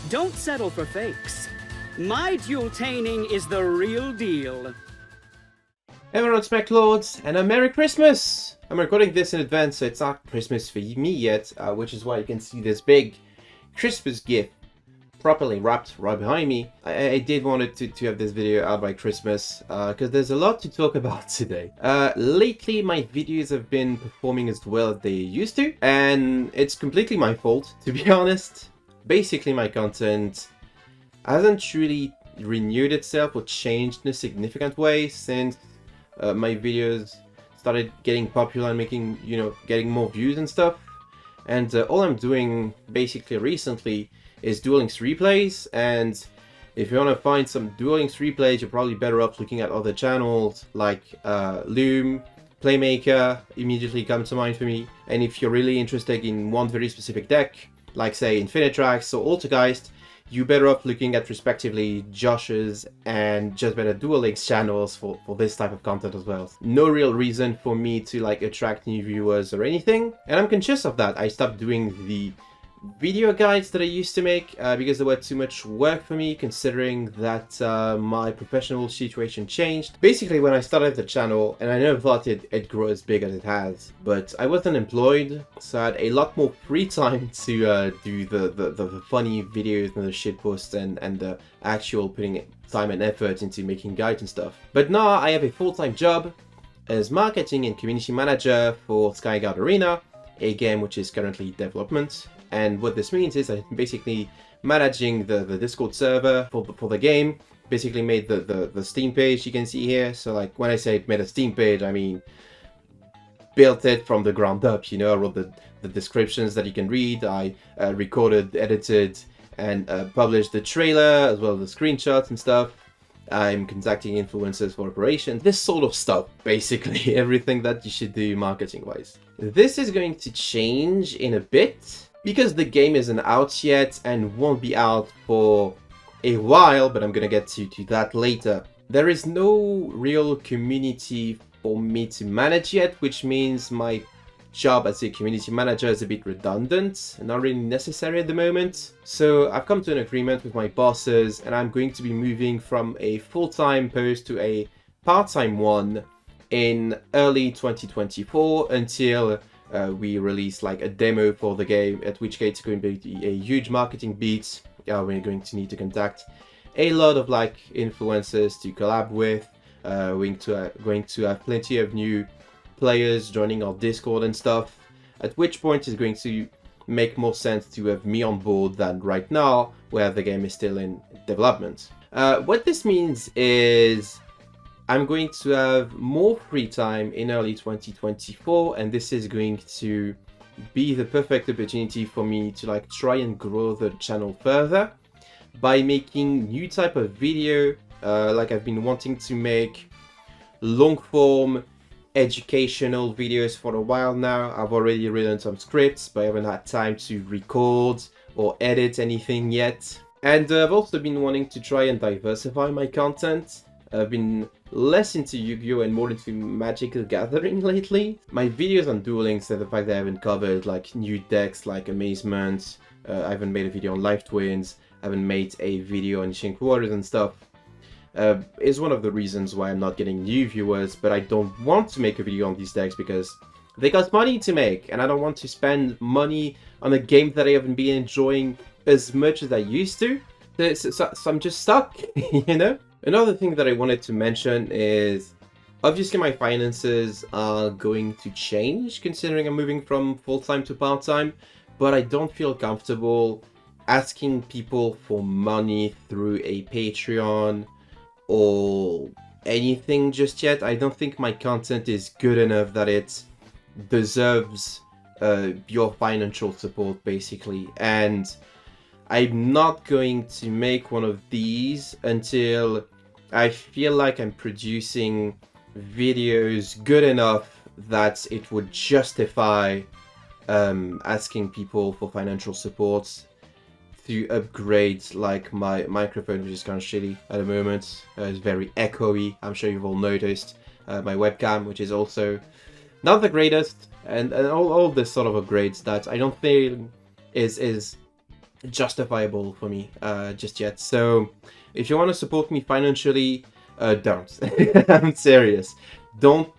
Don't settle for fakes. My dualtaning is the real deal. Everyone, it's MacLords, and a Merry Christmas! I'm recording this in advance, so it's not Christmas for me yet, which is why you can see this big Christmas gift properly wrapped right behind me. I did want to have this video out by Christmas, because there's a lot to talk about today. Lately, my videos have been performing as well as they used to, and it's completely my fault, to be honest. Basically, my content hasn't truly renewed itself or changed in a significant way since my videos started getting popular and making, getting more views and stuff. And all I'm doing basically recently is Duel Links replays, and if you want to find some Duel Links replays, you're probably better off looking at other channels like Loom, Playmaker immediately come to mind for me. And if you're really interested in one very specific deck, like say Infinitrax or Altergeist, you better off looking at respectively Josh's and Just Better Duel Links channels for this type of content as well. No real reason for me to attract new viewers or anything, and I'm conscious of that. I stopped doing the video guides that I used to make because they were too much work for me, considering that my professional situation changed. Basically, when I started the channel, and I never thought it'd grow as big as it has, but I wasn't employed, so I had a lot more free time to do the funny videos and the shitposts and the actual putting time and effort into making guides and stuff. But now I have a full-time job as marketing and community manager for Skyguard Arena, a game which is currently development. And what this means is I'm basically managing the Discord server for the game. Basically made the Steam page you can see here. So when I say made a Steam page, I mean built it from the ground up, I wrote the descriptions that you can read. I recorded, edited, and published the trailer as well as the screenshots and stuff. I'm contacting influencers for operations, this sort of stuff, basically everything that you should do marketing wise. This is going to change in a bit, because the game isn't out yet and won't be out for a while, but I'm gonna get to that later. There is no real community for me to manage yet, which means my job as a community manager is a bit redundant and not really necessary at the moment. So I've come to an agreement with my bosses, and I'm going to be moving from a full-time post to a part-time one in early 2024 until we release a demo for the game, at which case it's going to be a huge marketing beat. We're going to need to contact a lot of influencers to collab with. We're going to have plenty of new players joining our Discord and stuff, at which point it's going to make more sense to have me on board than right now, where the game is still in development. What this means is I'm going to have more free time in early 2024, and this is going to be the perfect opportunity for me to try and grow the channel further by making new type of video. I've been wanting to make long form educational videos for a while now. I've already written some scripts, but I haven't had time to record or edit anything yet. And I've also been wanting to try and diversify my content. I've been less into Yu-Gi-Oh! And more into Magic the Gathering lately. My videos on Duel Links and the fact that I haven't covered new decks like Amazement, I haven't made a video on Life Twins, I haven't made a video on Shinx Warriors and stuff, is one of the reasons why I'm not getting new viewers. But I don't want to make a video on these decks because they cost money to make, and I don't want to spend money on a game that I haven't been enjoying as much as I used to. So I'm just stuck, Another thing that I wanted to mention is, obviously my finances are going to change considering I'm moving from full-time to part-time, but I don't feel comfortable asking people for money through a Patreon or anything just yet. I don't think my content is good enough that it deserves your financial support, basically. And I'm not going to make one of these until I feel like I'm producing videos good enough that it would justify asking people for financial support to upgrade my microphone, which is kind of shitty at the moment. It's very echoey. I'm sure you've all noticed. My webcam, which is also not the greatest, and all this sort of upgrades that I don't think is justifiable for me just yet. So if you want to support me financially, don't. I'm serious. Don't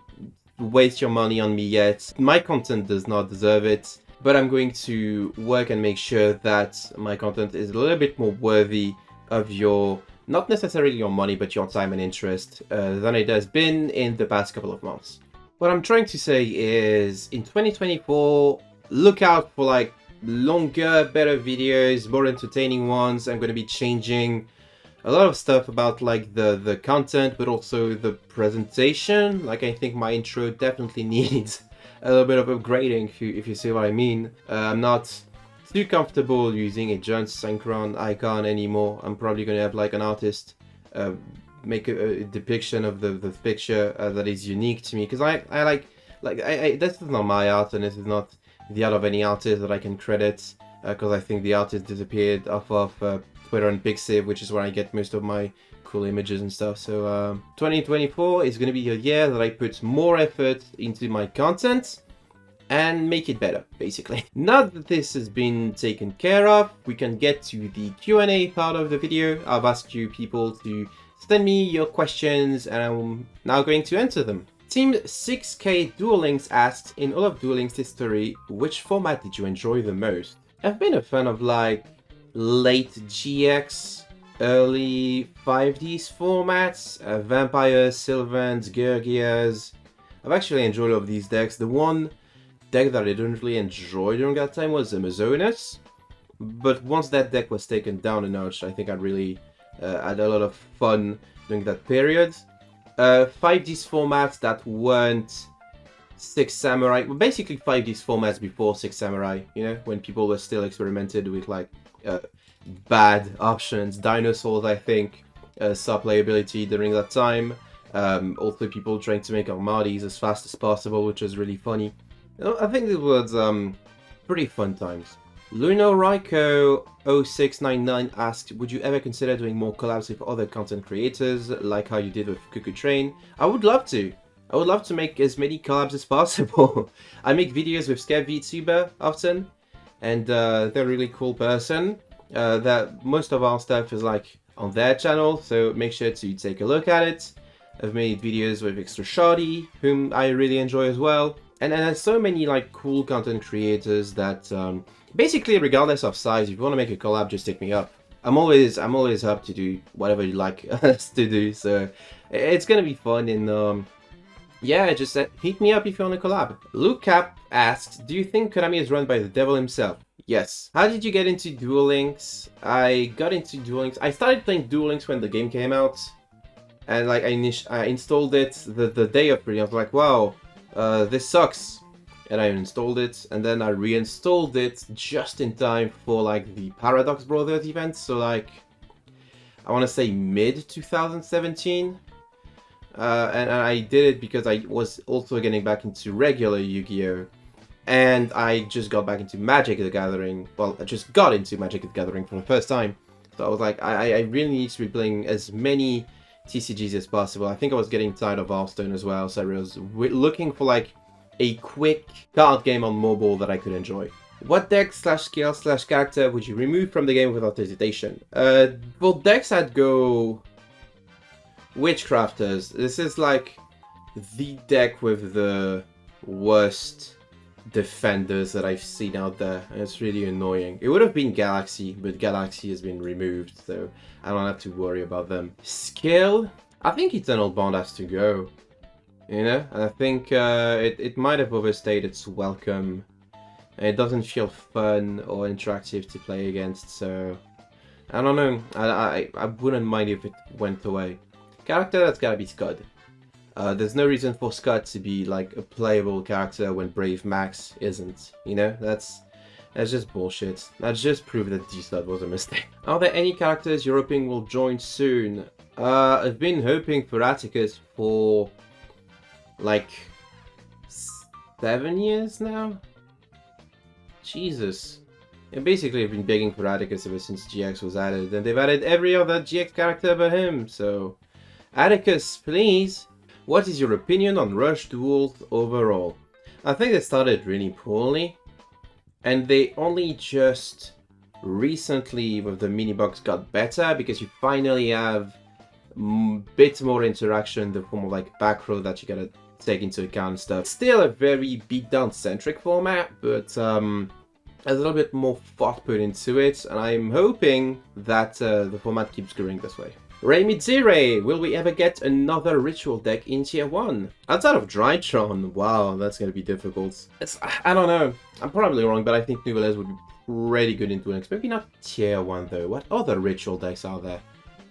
waste your money on me yet. My content does not deserve it, but I'm going to work and make sure that my content is a little bit more worthy of your, not necessarily your money, but your time and interest than it has been in the past couple of months. What I'm trying to say is, in 2024, look out for like longer, better videos, more entertaining ones. I'm going to be changing a lot of stuff about like the content, but also the presentation. Like, I think my intro definitely needs a little bit of upgrading, if you see what I mean. I'm not too comfortable using a John Synchron icon anymore. I'm probably going to have like an artist make a depiction of the picture that is unique to me, because I this is not my art, and this is not the art of any artist that I can credit, because I think the artist disappeared off of Twitter and Pixiv, which is where I get most of my cool images and stuff. So 2024 is going to be a year that I put more effort into my content and make it better, basically. Now that this has been taken care of, we can get to the Q&A part of the video. I've asked you people to send me your questions, and I'm now going to answer them. Team 6K Duel Links asked, in all of Duel Links history, which format did you enjoy the most? I've been a fan of like late GX, early 5Ds formats, Vampires, Sylvans, Gergias. I've actually enjoyed all of these decks. The one deck that I didn't really enjoy during that time was Amazonas, but once that deck was taken down a notch, I think I really had a lot of fun during that period. 5Ds formats that weren't Six Samurai, well, basically 5Ds formats before Six Samurai, you know, when people were still experimented with like bad options. Dinosaurs, I think, saw playability during that time. Also people trying to make Armadis as fast as possible, which was really funny. I think it was pretty fun times. Luno Raiko 0699 asked, would you ever consider doing more collabs with other content creators, like how you did with Cuckoo Train? I would love to. I would love to make as many collabs as possible. I make videos with Skev VTuber often, and they're a really cool person. That most of our stuff is like on their channel, so make sure to take a look at it. I've made videos with Extra Shoddy, whom I really enjoy as well. And there's so many like cool content creators that basically, regardless of size, if you want to make a collab, just hit me up. I'm always up to do whatever you like us to do. So it's gonna be fun, and yeah, just hit me up if you want to collab. Luke Cap asked, do you think Konami is run by the devil himself? Yes. How did you get into Duel Links? I got into Duel Links. I started playing Duel Links when the game came out, and like I installed it the day of release. I was like, wow, this sucks, and I installed it, and then I reinstalled it just in time for like the Paradox Brothers event. So like, I want to say mid 2017. And I did it because I was also getting back into regular Yu-Gi-Oh! And I just got back into Magic the Gathering. Well, I just got into Magic the Gathering for the first time. So I was like, I really need to be playing as many TCGs as possible. I think I was getting tired of Hearthstone as well, so I was looking for like a quick card game on mobile that I could enjoy. What deck / skill / character would you remove from the game without hesitation? For decks, I'd go Witchcrafters. This is like the deck with the worst defenders that I've seen out there, and it's really annoying. It would have been Galaxy, but Galaxy has been removed, so I don't have to worry about them. Skill? I think Eternal Bond has to go. You know? And I think it might have overstayed its welcome. And it doesn't feel fun or interactive to play against, so I don't know. I wouldn't mind if it went away. Character, that's gotta be Scud. There's no reason for Scud to be like a playable character when Brave Max isn't. You know, that's just bullshit. That's just proof that D-Slot was a mistake. Are there any characters you're hoping will join soon? I've been hoping for Atticus for like 7 years now. Jesus. And basically, I've been begging for Atticus ever since GX was added, and they've added every other GX character but him, so Atticus, please! What is your opinion on Rush Duels overall? I think they started really poorly, and they only just recently with the mini box got better because you finally have bit more interaction in the form of like back row that you gotta take into account and stuff. Still a very beatdown centric format, but a little bit more thought put into it, and I'm hoping that the format keeps growing this way. Ray Mizire, will we ever get another ritual deck in tier 1? Outside of Drytron, wow, that's gonna be difficult. I don't know, I'm probably wrong, but I think Nouvelles would be pretty good in Duel Links. Maybe not tier 1 though. What other ritual decks are there?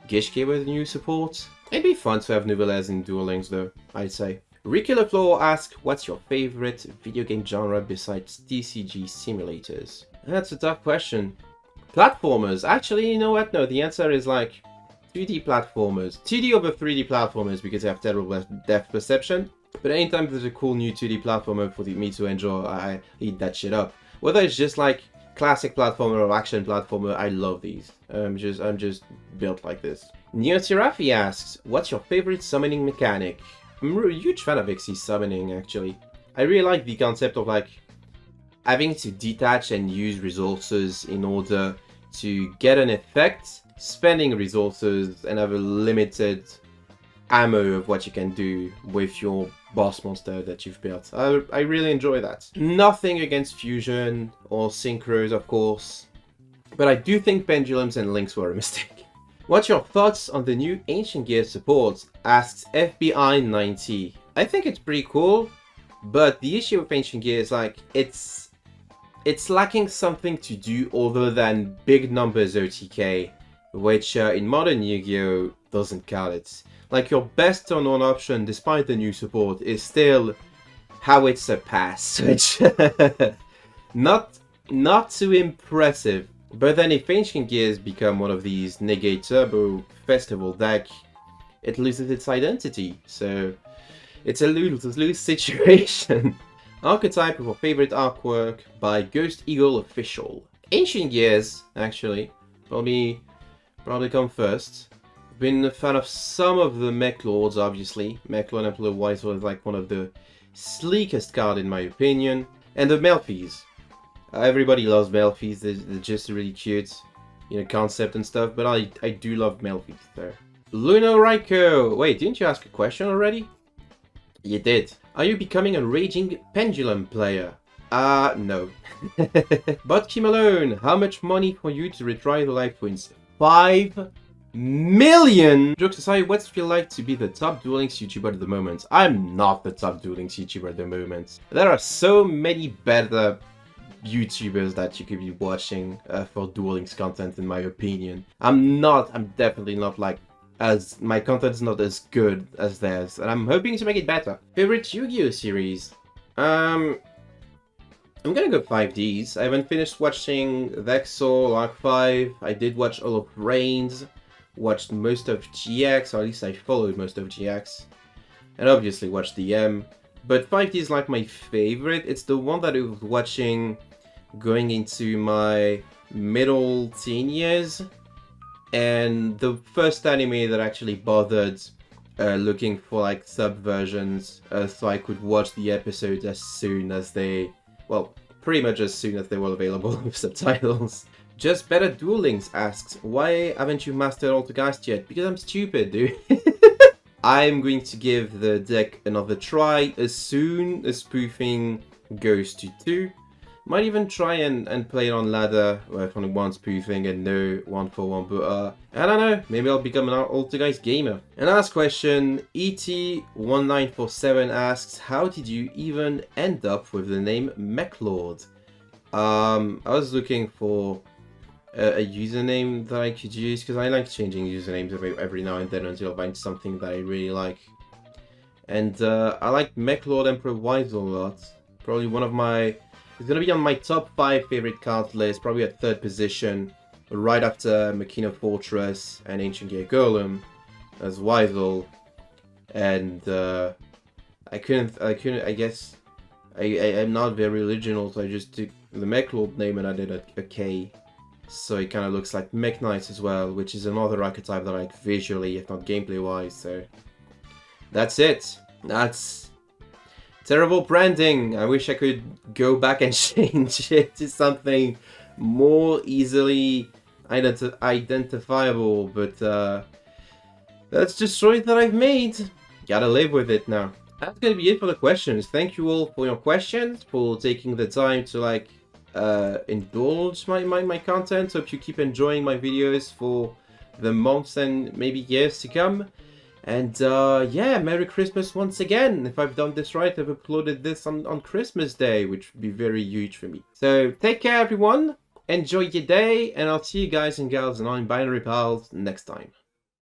Gishke with new support? It'd be fun to have Nouvelles in Duel Links though, I'd say. Ricky LaFleur asks, what's your favorite video game genre besides TCG simulators? That's a tough question. Platformers. Actually, you know what? No, the answer is like 2D platformers. 2D over 3D platformers because they have terrible depth perception. But anytime there's a cool new 2D platformer for me to enjoy, I eat that shit up. Whether it's just like classic platformer or action platformer, I love these. I'm just built like this. Neo Serafi asks, what's your favorite summoning mechanic? I'm a huge fan of Xyz summoning, actually. I really like the concept of like having to detach and use resources in order to get an effect, spending resources and have a limited ammo of what you can do with your boss monster that you've built. I really enjoy that. Nothing against fusion or synchros, of course, but I do think pendulums and links were a mistake. What's your thoughts on the new Ancient Gear support? Asks FBI90. I think it's pretty cool, but the issue with Ancient Gear is like it's lacking something to do other than big numbers OTK, which in modern Yu-Gi-Oh doesn't cut it. Like your best turn on option, despite the new support, is still how it's a pass, which not too impressive. But then if Ancient Gears become one of these Negate Turbo Festival deck, it loses its identity. So it's a lose-lose situation. Archetype of our favorite artwork by Ghost Eagle Official. Ancient Gears, actually, probably come first. Been a fan of some of the Mech Lords, obviously. Mech Lord Emperor Whitehall is like one of the sleekest cards in my opinion. And the Melfies. Everybody loves Melfies, they're just really cute, you know, concept and stuff, but I do love Melfies there. Luno Raiko! Wait, didn't you ask a question already? You did. Are you becoming a raging pendulum player? No. But Kim Alone, how much money for you to retry the life wins? 5 million! Jokes aside, what's it feel like to be the top Duel Links YouTuber at the moment? I'm not the top Duel Links YouTuber at the moment. There are so many better YouTubers that you could be watching for Duel Links content, in my opinion. I'm definitely not like my content is not as good as theirs, and I'm hoping to make it better. Favorite Yu-Gi-Oh series? I'm gonna go 5Ds. I haven't finished watching Vexor, Arc 5. I did watch all of Reigns, watched most of GX, or at least I followed most of GX, and obviously watched DM. But 5D is like my favorite. It's the one that I was watching going into my middle teen years, and the first anime that actually bothered looking for like subversions so I could watch the episodes as soon as they, well, pretty much as soon as they were available with subtitles. Just Better Duel Links asks, why haven't you mastered Altergeist yet? Because I'm stupid, dude. I'm going to give the deck another try as soon as spoofing goes to 2. Might even try and play it on ladder with only 1 spoofing and no 1-for-1, but I don't know, maybe I'll become an Altergeist gamer. And last question, ET1947 asks, how did you even end up with the name Mechlord? I was looking for a username that I could use, because I like changing usernames every now and then until I find something that I really like. And I like Mechlord Emperor Wise a lot. Probably one of my... It's gonna be on my top 5 favorite card list, probably at 3rd position, right after Machina Fortress and Ancient Gear Golem as Weisel. And I guess I'm not very original, so I just took the Mechlord name and added a K. So it kind of looks like Mech Knight as well, which is another archetype that I like visually, if not gameplay wise. So that's it. That's terrible branding. I wish I could go back and change it to something more easily identifiable, but that's just choice that I've made. Gotta live with it now. That's gonna be it for the questions. Thank you all for your questions, for taking the time to like indulge my content. Hope you keep enjoying my videos for the months and maybe years to come. And yeah, Merry Christmas once again. If I've done this right, I've uploaded this on Christmas Day, which would be very huge for me. So take care everyone, enjoy your day, and I'll see you guys and gals and non-binary pals next time.